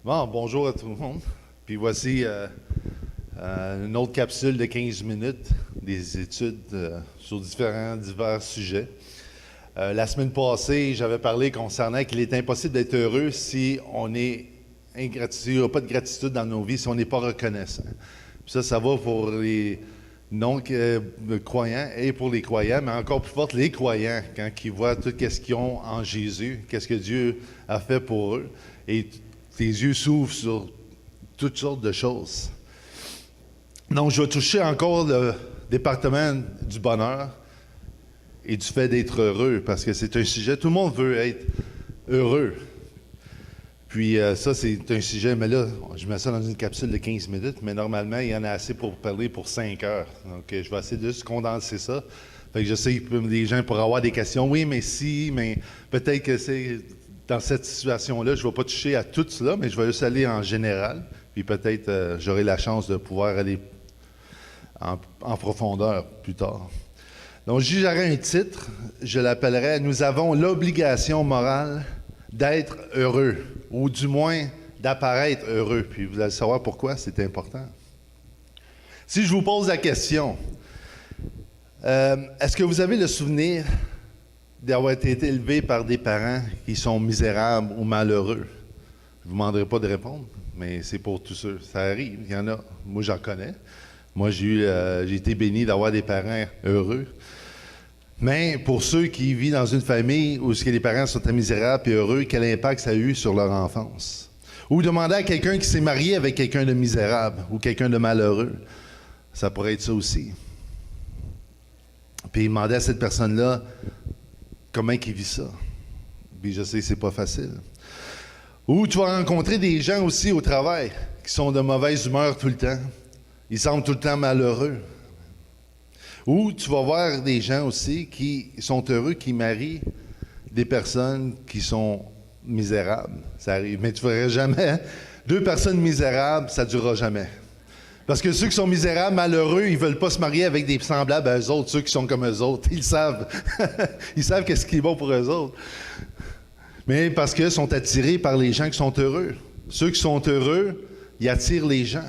Bon, bonjour à tout le monde. Puis voici une autre capsule de 15 minutes, des études sur divers sujets. La semaine passée, j'avais parlé concernant qu'il est impossible d'être heureux si on est s'il n'y a pas de gratitude dans nos vies, si on n'est pas reconnaissant. Puis ça va pour les non-croyants et pour les croyants, mais encore plus fort les croyants, quand ils voient tout ce qu'ils ont en Jésus, qu'est-ce que Dieu a fait pour eux. Et tes yeux s'ouvrent sur toutes sortes de choses. Donc, je vais toucher encore le département du bonheur et du fait d'être heureux, parce que c'est un sujet, tout le monde veut être heureux. Puis ça, c'est un sujet, mais là, je mets ça dans une capsule de 15 minutes, mais normalement, il y en a assez pour parler pour 5 heures. Donc, je vais essayer de juste condenser ça. Fait que je sais que les gens pourraient avoir des questions. Oui, mais si, mais peut-être que c'est dans cette situation-là, je ne vais pas toucher à tout cela, mais je vais juste aller en général. Puis peut-être j'aurai la chance de pouvoir aller en profondeur plus tard. Donc, si j'aurais un titre, je l'appellerais « Nous avons l'obligation morale d'être heureux », ou du moins d'apparaître heureux. Puis vous allez savoir pourquoi c'est important. Si je vous pose la question, est-ce que vous avez le souvenir d'avoir été élevé par des parents qui sont misérables ou malheureux? Je ne vous demanderai pas de répondre, mais c'est pour tous ceux. Ça arrive, il y en a. Moi, j'en connais. Moi, j'ai été béni d'avoir des parents heureux. Mais pour ceux qui vivent dans une famille où les parents sont misérables et heureux, quel impact ça a eu sur leur enfance? Ou demander à quelqu'un qui s'est marié avec quelqu'un de misérable ou quelqu'un de malheureux. Ça pourrait être ça aussi. Puis demander à cette personne-là comment il vit ça. Puis je sais que c'est pas facile. Ou tu vas rencontrer des gens aussi au travail qui sont de mauvaise humeur tout le temps. Ils semblent tout le temps malheureux. Ou tu vas voir des gens aussi qui sont heureux, qui marient des personnes qui sont misérables. Ça arrive. Mais tu ne verras jamais. Deux personnes misérables, ça ne durera jamais. Parce que ceux qui sont misérables, malheureux, ils ne veulent pas se marier avec des semblables à eux autres, ceux qui sont comme eux autres. Ils savent. Ils savent qu'est-ce qui est bon pour eux autres. Mais parce qu'ils sont attirés par les gens qui sont heureux. Ceux qui sont heureux, ils attirent les gens.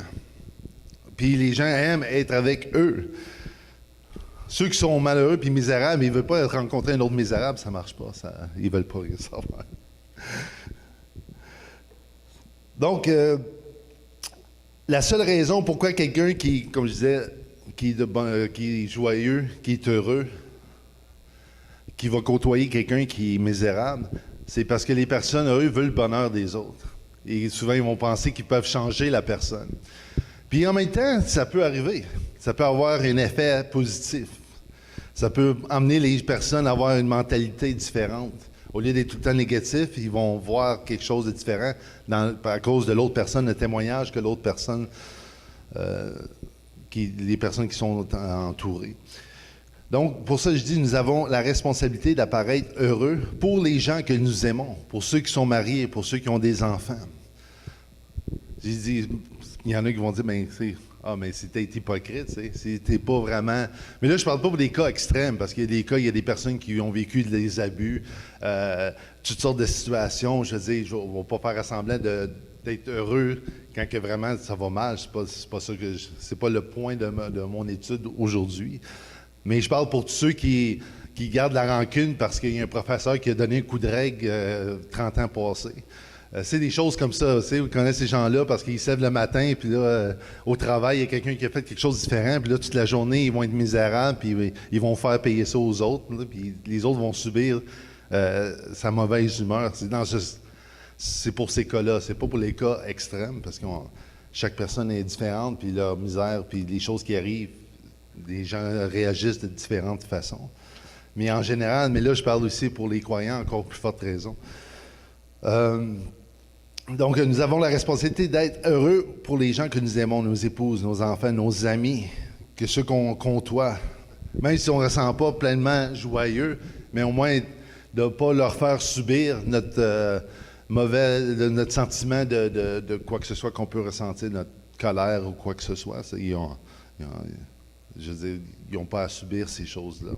Puis les gens aiment être avec eux. Ceux qui sont malheureux puis misérables, ils ne veulent pas rencontrer un autre misérable, ça ne marche pas. Ils ne veulent pas savoir. Donc, la seule raison pourquoi quelqu'un qui, comme je disais, qui est joyeux, qui est heureux, qui va côtoyer quelqu'un qui est misérable, c'est parce que les personnes, eux, veulent le bonheur des autres. Et souvent, ils vont penser qu'ils peuvent changer la personne. Puis en même temps, ça peut arriver. Ça peut avoir un effet positif. Ça peut amener les personnes à avoir une mentalité différente. Au lieu d'être tout le temps négatif, ils vont voir quelque chose de différent à cause de l'autre personne, le témoignage que l'autre personne, les personnes qui sont entourées. Donc, pour ça, je dis, nous avons la responsabilité d'apparaître heureux pour les gens que nous aimons, pour ceux qui sont mariés, pour ceux qui ont des enfants. J'ai dit, il y en a qui vont dire, mais c'était hypocrite, c'était pas vraiment. Mais là, je parle pas pour des cas extrêmes, parce qu'il y a des cas, il y a des personnes qui ont vécu des abus, toutes sortes de situations. Je veux dire, je ne vais pas faire semblant d'être heureux quand que vraiment ça va mal. C'est pas ça que c'est pas le point de mon étude aujourd'hui. Mais je parle pour tous ceux qui gardent la rancune parce qu'il y a un professeur qui a donné un coup de règle 30 ans passés. C'est des choses comme ça. Vous connaissez ces gens-là parce qu'ils se lèvent le matin, puis là, au travail, il y a quelqu'un qui a fait quelque chose de différent, puis là, toute la journée, ils vont être misérables, puis ils vont faire payer ça aux autres, là, puis les autres vont subir sa mauvaise humeur. C'est pour ces cas-là, c'est pas pour les cas extrêmes, parce que chaque personne est différente, puis leur misère, puis les choses qui arrivent, les gens réagissent de différentes façons. Mais en général, mais là, je parle aussi pour les croyants, encore plus forte raison. Donc, nous avons la responsabilité d'être heureux pour les gens que nous aimons, nos épouses, nos enfants, nos amis, que ceux qu'on côtoie. Même si on ne ressent pas pleinement joyeux, mais au moins de ne pas leur faire subir notre notre sentiment de quoi que ce soit qu'on peut ressentir, notre colère ou quoi que ce soit. Ils n'ont pas à subir ces choses-là.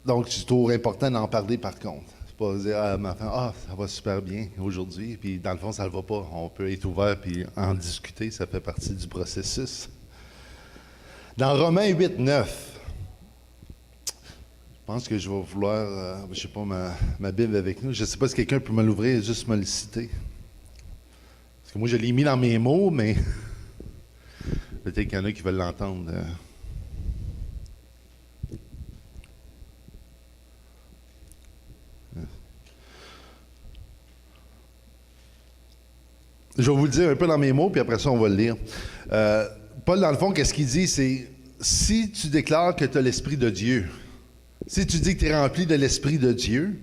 Donc, c'est toujours important d'en parler par contre. C'est pas dire à ma femme, ça va super bien aujourd'hui, puis dans le fond, ça ne va pas. On peut être ouvert puis en discuter, ça fait partie du processus. Dans Romains 8, 9, je pense que je vais vouloir, je ne sais pas, ma Bible avec nous. Je ne sais pas si quelqu'un peut me l'ouvrir et juste me le citer. Parce que moi, je l'ai mis dans mes mots, mais peut-être qu'il y en a qui veulent l'entendre. Je vais vous le dire un peu dans mes mots, puis après ça, on va le lire. Paul, dans le fond, qu'est-ce qu'il dit? C'est, si tu déclares que tu as l'Esprit de Dieu, si tu dis que tu es rempli de l'Esprit de Dieu,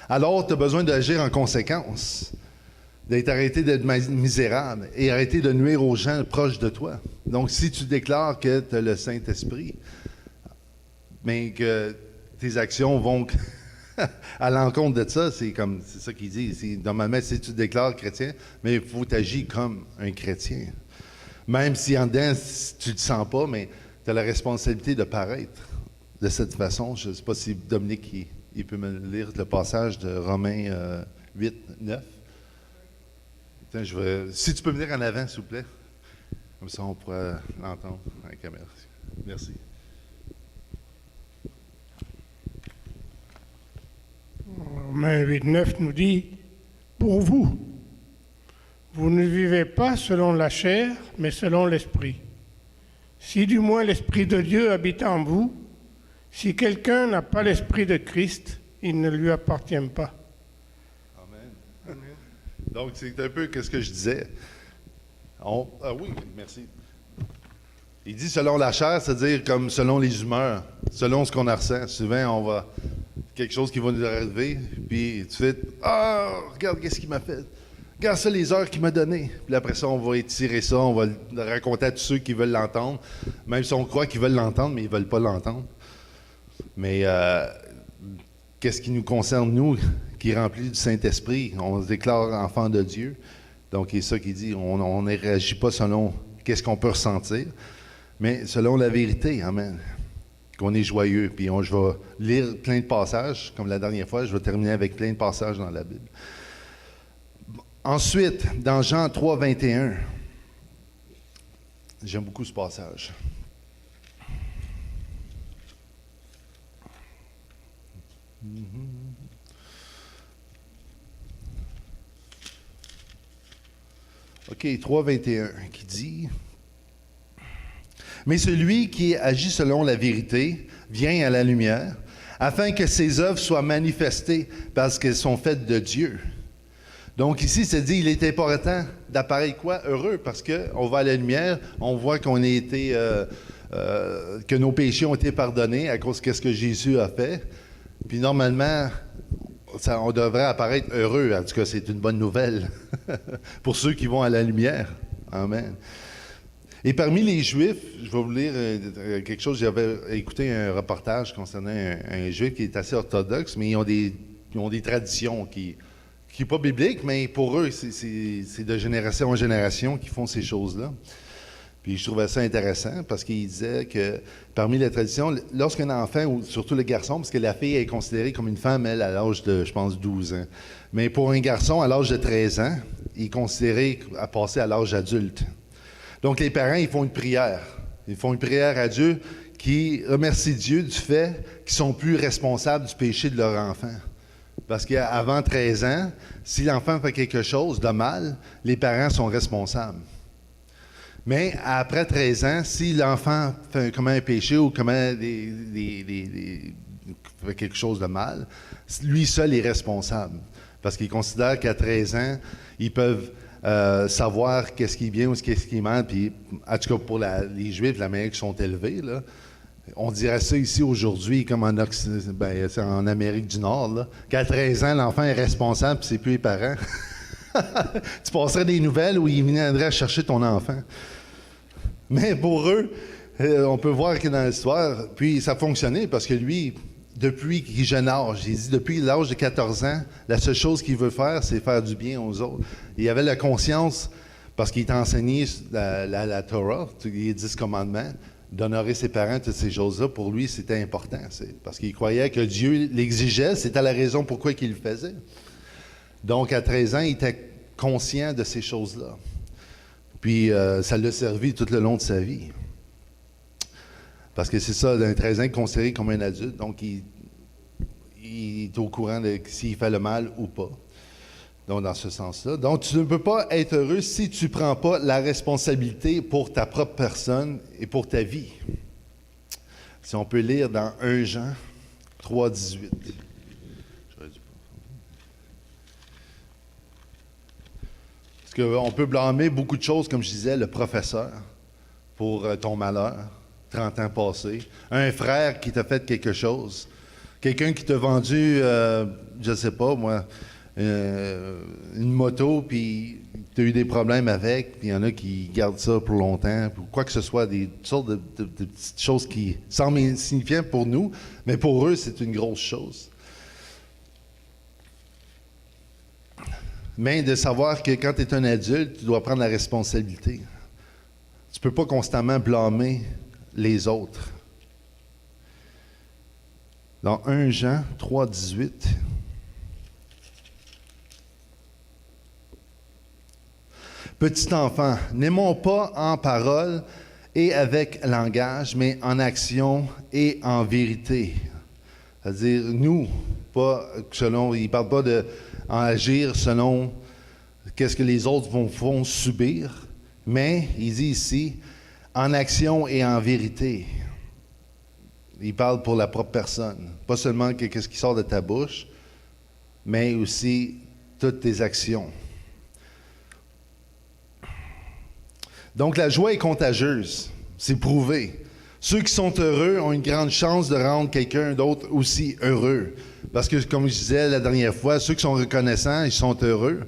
alors tu as besoin d'agir en conséquence, d'être arrêté d'être misérable et arrêter de nuire aux gens proches de toi. Donc, si tu déclares que tu as le Saint-Esprit, mais que tes actions vont à l'encontre de ça, c'est ça qu'il dit. Normalement, si tu te déclares chrétien, mais il faut t'agir comme un chrétien. Même si en dedans, tu ne le sens pas, mais tu as la responsabilité de paraître de cette façon. Je ne sais pas si Dominique il peut me lire le passage de Romains 8, 9. Attends, si tu peux me lire en avant, s'il vous plaît. Comme ça, on pourra l'entendre à la caméra. Merci. Romains 8, 9 nous dit, pour vous, vous ne vivez pas selon la chair, mais selon l'Esprit. Si du moins l'Esprit de Dieu habite en vous, si quelqu'un n'a pas l'Esprit de Christ, il ne lui appartient pas. Amen. Donc, c'est un peu ce que je disais. Oui, merci. Il dit selon la chair, c'est-à-dire comme selon les humeurs, selon ce qu'on ressent. Souvent, on va quelque chose qui va nous arriver, puis tout de suite, regarde qu'est-ce qu'il m'a fait. Regarde ça, les heures qu'il m'a données. Puis après ça, on va étirer ça, on va le raconter à tous ceux qui veulent l'entendre, même si on croit qu'ils veulent l'entendre, mais ils ne veulent pas l'entendre. Mais qu'est-ce qui nous concerne, nous, qui est rempli du Saint-Esprit? On se déclare enfant de Dieu. Donc, c'est ça qu'il dit. On ne réagit pas selon qu'est-ce qu'on peut ressentir, mais selon la vérité. Amen. Qu'on est joyeux. Puis je vais lire plein de passages, comme la dernière fois. Je vais terminer avec plein de passages dans la Bible. Ensuite, dans Jean 3, 21, j'aime beaucoup ce passage. OK, 3, 21, qui dit... Mais celui qui agit selon la vérité vient à la lumière, afin que ses œuvres soient manifestées parce qu'elles sont faites de Dieu. Donc ici, c'est dit, il est important d'apparaître quoi? Heureux, parce qu'on va à la lumière, on voit qu'on a été, que nos péchés ont été pardonnés à cause de ce que Jésus a fait. Puis normalement, on devrait apparaître heureux. En tout cas, c'est une bonne nouvelle pour ceux qui vont à la lumière. Amen. Et parmi les Juifs, je vais vous lire quelque chose. J'avais écouté un reportage concernant un Juif qui est assez orthodoxe, mais ils ont des traditions qui n'est pas biblique, mais pour eux, c'est de génération en génération qu'ils font ces choses-là. Puis je trouvais ça intéressant parce qu'il disait que parmi les traditions, lorsqu'un enfant, ou surtout le garçon, parce que la fille est considérée comme une femme, elle, à l'âge de, je pense, 12 ans. Mais pour un garçon, à l'âge de 13 ans, il est considéré à passer à l'âge adulte. Donc les parents, ils font une prière. Ils font une prière à Dieu qui remercie Dieu du fait qu'ils sont plus responsables du péché de leur enfant. Parce qu'avant 13 ans, si l'enfant fait quelque chose de mal, les parents sont responsables. Mais après 13 ans, si l'enfant commet un péché ou commet fait quelque chose de mal, lui seul est responsable. Parce qu'il considère qu'à 13 ans, ils peuvent savoir qu'est-ce qui est bien ou qu'est-ce qui est mal. Puis, en tout cas, pour les Juifs, la manière qu'ils sont élevés, là, on dirait ça ici aujourd'hui, comme en Amérique du Nord, là, qu'à 13 ans, l'enfant est responsable puis c'est plus les parents. Tu passerais des nouvelles où ils viendraient chercher ton enfant. Mais pour eux, on peut voir que dans l'histoire, puis ça a fonctionné parce que lui, depuis qu'il est jeune âge, il dit depuis l'âge de 14 ans, la seule chose qu'il veut faire, c'est faire du bien aux autres. Il avait la conscience, parce qu'il est enseigné la Torah, les 10 commandements, d'honorer ses parents, toutes ces choses-là, pour lui, c'était important. Parce qu'il croyait que Dieu l'exigeait, c'était la raison pourquoi il le faisait. Donc, à 13 ans, il était conscient de ces choses-là. Puis, ça l'a servi tout le long de sa vie. Parce que c'est ça, d'un 13 ans, il est considéré comme un adulte, donc il est au courant de s'il fait le mal ou pas. Donc, dans ce sens-là. Donc, tu ne peux pas être heureux si tu ne prends pas la responsabilité pour ta propre personne et pour ta vie. Si on peut lire dans 1 Jean 3, 18. Parce qu'on peut blâmer beaucoup de choses, comme je disais, le professeur, pour ton malheur, 30 ans passés. Un frère qui t'a fait quelque chose. Quelqu'un qui t'a vendu, je ne sais pas, moi, une moto, puis tu as eu des problèmes avec, puis il y en a qui gardent ça pour longtemps, pour quoi que ce soit, des sortes de petites choses qui semblent insignifiantes pour nous, mais pour eux, c'est une grosse chose. Mais de savoir que quand tu es un adulte, tu dois prendre la responsabilité. Tu ne peux pas constamment blâmer les autres. Dans 1 Jean 3, 18... Petit enfant, n'aimons pas en parole et avec langage, mais en action et en vérité. C'est-à-dire, nous, pas selon, il ne parle pas d'agir selon qu'est-ce que les autres vont subir, mais il dit ici, en action et en vérité. Il parle pour la propre personne. Pas seulement qu'est-ce qui sort de ta bouche, mais aussi toutes tes actions. Donc, la joie est contagieuse. C'est prouvé. Ceux qui sont heureux ont une grande chance de rendre quelqu'un d'autre aussi heureux. Parce que, comme je disais la dernière fois, ceux qui sont reconnaissants, ils sont heureux.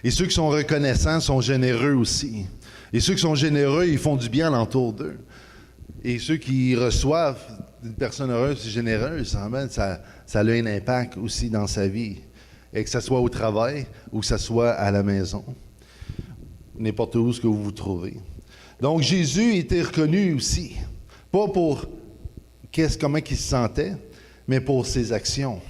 Et ceux qui sont reconnaissants sont généreux aussi. Et ceux qui sont généreux, ils font du bien alentour d'eux. Et ceux qui reçoivent une personne heureuse et généreuse, ça a un impact aussi dans sa vie. Et que ce soit au travail ou que ce soit à la maison. N'importe où ce que vous vous trouvez. Donc, Jésus était reconnu aussi, pas pour comment il se sentait, mais pour ses actions.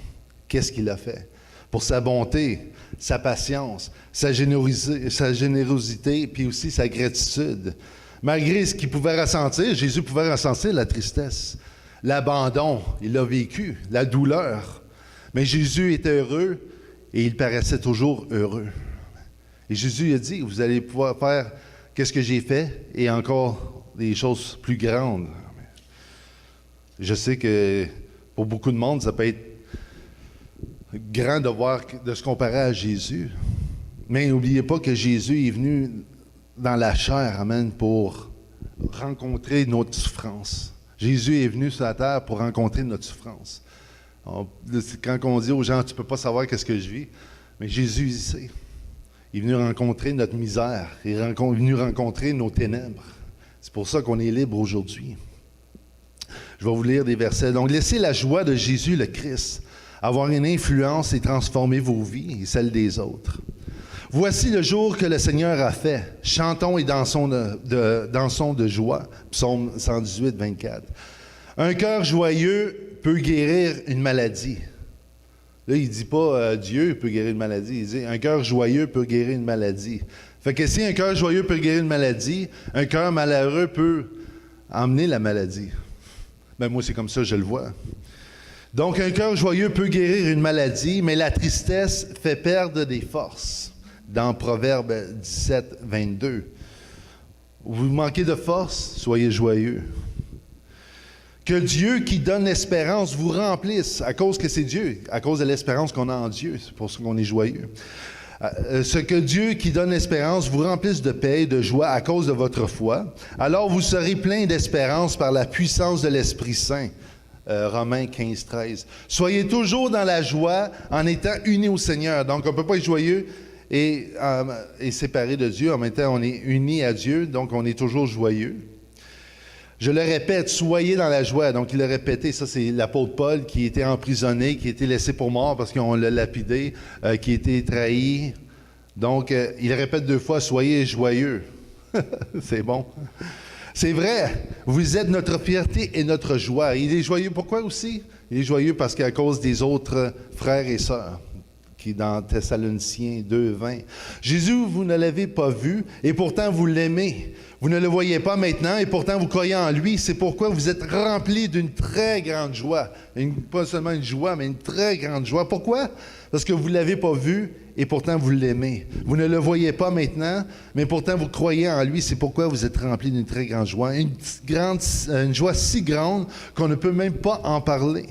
Qu'est-ce qu'il a fait? Pour sa bonté, sa patience, sa générosité, puis aussi sa gratitude. Malgré ce qu'il pouvait ressentir, Jésus pouvait ressentir la tristesse, l'abandon, il l'a vécu, la douleur. Mais Jésus était heureux et il paraissait toujours heureux. Et Jésus a dit, vous allez pouvoir faire qu'est-ce que j'ai fait et encore des choses plus grandes. Je sais que pour beaucoup de monde, ça peut être grand de se comparer à Jésus. Mais n'oubliez pas que Jésus est venu dans la chair, amen, pour rencontrer notre souffrance. Jésus est venu sur la terre pour rencontrer notre souffrance. Quand on dit aux gens, tu ne peux pas savoir qu'est-ce que je vis, mais Jésus, il sait. Il est venu rencontrer notre misère. Il est venu rencontrer nos ténèbres. C'est pour ça qu'on est libre aujourd'hui. Je vais vous lire des versets. Donc, laissez la joie de Jésus le Christ avoir une influence et transformer vos vies et celles des autres. Voici le jour que le Seigneur a fait. Chantons et dansons de joie. Psaume 118, 24. Un cœur joyeux peut guérir une maladie. Là, il ne dit pas Dieu peut guérir une maladie. Il dit un cœur joyeux peut guérir une maladie. Fait que si un cœur joyeux peut guérir une maladie, un cœur malheureux peut emmener la maladie. Ben moi, c'est comme ça que je le vois. Donc, un cœur joyeux peut guérir une maladie, mais la tristesse fait perdre des forces. Dans Proverbe 17, 22. Vous manquez de force, soyez joyeux. Que Dieu qui donne l'espérance vous remplisse, à cause que c'est Dieu, à cause de l'espérance qu'on a en Dieu, c'est pour ça qu'on est joyeux. Ce que Dieu qui donne l'espérance vous remplisse de paix et de joie à cause de votre foi, alors vous serez plein d'espérance par la puissance de l'Esprit Saint. Romains 15, 13. Soyez toujours dans la joie en étant unis au Seigneur. Donc on ne peut pas être joyeux et séparé de Dieu. En même temps, on est unis à Dieu, donc on est toujours joyeux. Je le répète, soyez dans la joie. Donc, il l'a répété, ça c'est l'apôtre Paul qui était emprisonné, qui a été laissé pour mort parce qu'on l'a lapidé, qui a été trahi. Donc, il répète 2 fois, soyez joyeux. C'est bon. C'est vrai, vous êtes notre fierté et notre joie. Il est joyeux pourquoi aussi? Il est joyeux parce qu'à cause des autres frères et sœurs, qui dans Thessaloniciens 2:20. Jésus, vous ne l'avez pas vu et pourtant vous l'aimez. Vous ne le voyez pas maintenant et pourtant vous croyez en lui. C'est pourquoi vous êtes remplis d'une très grande joie. Pas seulement une joie, mais une très grande joie. Pourquoi? Parce que vous ne l'avez pas vu et pourtant vous l'aimez. Vous ne le voyez pas maintenant, mais pourtant vous croyez en lui. C'est pourquoi vous êtes remplis d'une très grande joie. Une joie si grande qu'on ne peut même pas en parler.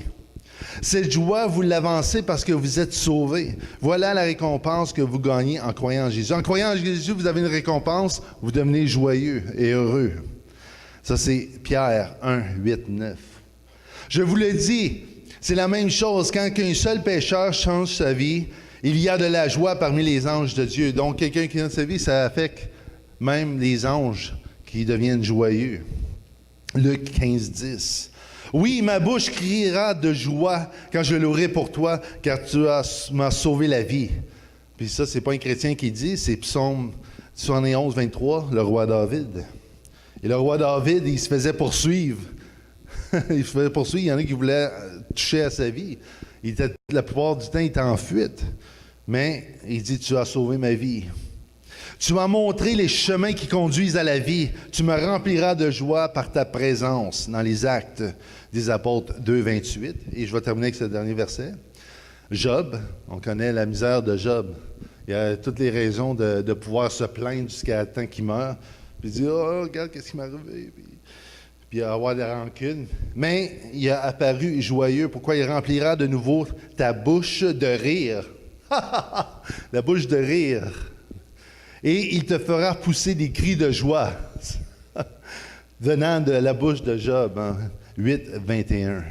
Cette joie, vous l'avancez parce que vous êtes sauvés. Voilà la récompense que vous gagnez en croyant en Jésus. En croyant en Jésus, vous avez une récompense, vous devenez joyeux et heureux. Ça, c'est Pierre 1, 8, 9. Je vous le dis, c'est la même chose. Quand un seul pécheur change sa vie, il y a de la joie parmi les anges de Dieu. Donc, quelqu'un qui donne sa vie, ça affecte même les anges qui deviennent joyeux. Luc 15, 10. Oui, ma bouche criera de joie quand je louerai pour toi, car tu m'as sauvé la vie. Puis ça, c'est pas un chrétien qui dit, c'est Psaume 71, 23, le roi David. Et le roi David, il se faisait poursuivre. Il se faisait poursuivre, il y en a qui voulaient toucher à sa vie. La plupart du temps, il était en fuite. Mais il dit, tu as sauvé ma vie. Tu m'as montré les chemins qui conduisent à la vie. Tu me rempliras de joie par ta présence. Dans les Actes des Apôtres 2, 28. Et je vais terminer avec ce dernier verset. Job, on connaît la misère de Job. Il a toutes les raisons de pouvoir se plaindre jusqu'à temps qu'il meure. Puis il dit, oh, regarde, qu'est-ce qui m'est arrivé. Puis avoir des rancunes. Mais il a apparu joyeux. Pourquoi? Il remplira de nouveau ta bouche de rire. La bouche de rire. Et il te fera pousser des cris de joie, venant de la bouche de Job, 8, 21.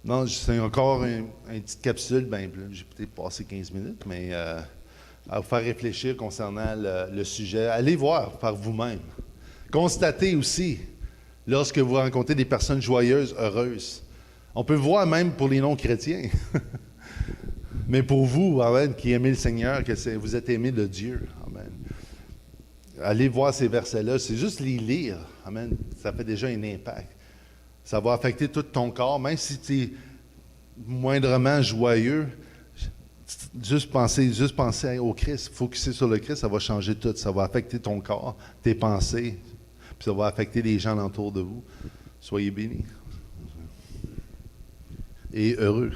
Non, c'est encore une petite capsule, j'ai peut-être passé 15 minutes, mais à vous faire réfléchir concernant le sujet. Allez voir par vous-même. Constatez aussi, lorsque vous rencontrez des personnes joyeuses, heureuses. On peut voir même pour les non-chrétiens. Mais pour vous, amen, qui aimez le Seigneur, que vous êtes aimés de Dieu. Amen. Allez voir ces versets-là. C'est juste les lire. Amen. Ça fait déjà un impact. Ça va affecter tout ton corps. Même si tu es moindrement joyeux, juste penser au Christ. Focuser sur le Christ, ça va changer tout. Ça va affecter ton corps, tes pensées. Puis ça va affecter les gens autour de vous. Soyez bénis. Et heureux.